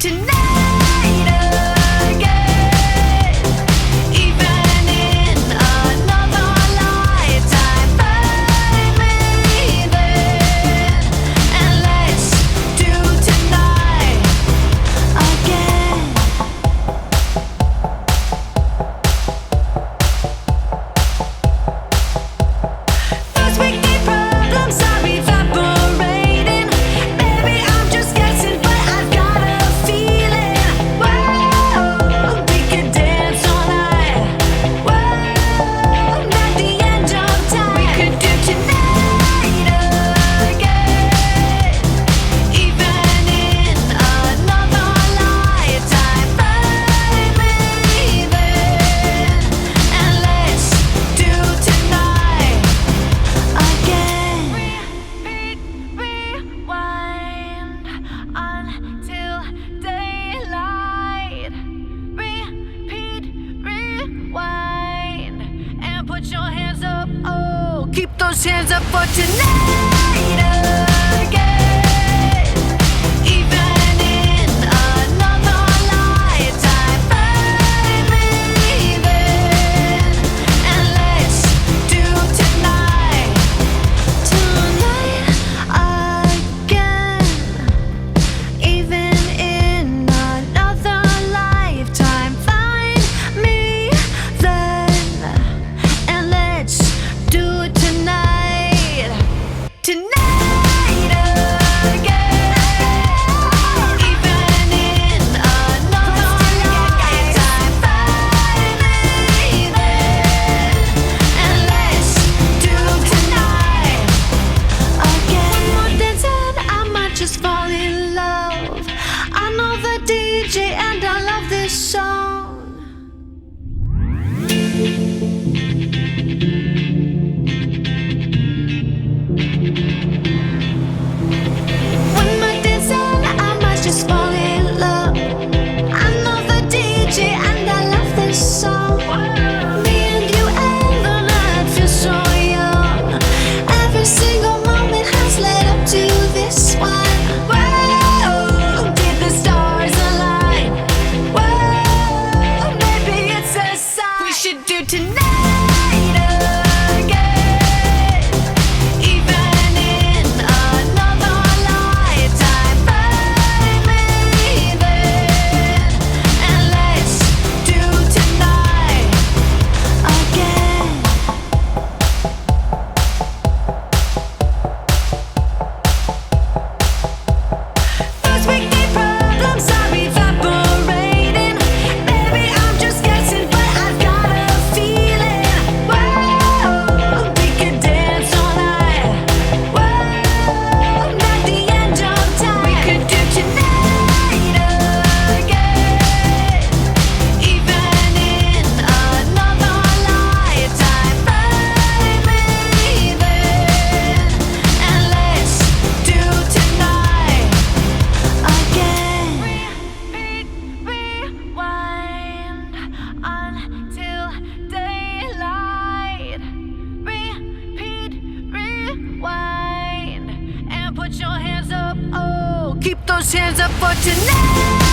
tonight again. Even in another lifetime, find me then, and let's do tonight again. First we need problems are evaporating. Maybe I'm just guessing, but I've got a feeling. Whoa, we could dance all night. Whoa, not the end of time. We could do tonight again. Even in another lifetime, find me then, and let's do tonight again. Repeat, rewind until daylight. Repeat, rewind, and put your hands up. Oh, keep those hands up for tonight again. Even in another lifetime, find me then, and let's do tonight again. Even in another lifetime, find me then, and let's do it tonight again. Even in another lifetime, find me then, and let's do tonight again. One more dance and I might just fall in love. I know the DJ and I love this song. One more dance and I might just fall in love. I know the DJ and I love this song. Me and you and the night feel so young. Every single moment has led up to this one. Whoa, did the stars align? Whoa, maybe it's a sign. We should do tonight again. Even in another lifetime, find me then, and let's do tonight again. First we need problems are evaporating. Maybe I'm just guessing, but I've got a feeling. Whoa, we could dance all night. Whoa, not the end of time. We could do tonight again. Even in another lifetime, find me then, and let's do tonight again. Repeat, rewind until daylight. Repeat, rewind, and put your hands up. Oh, keep those hands up for tonight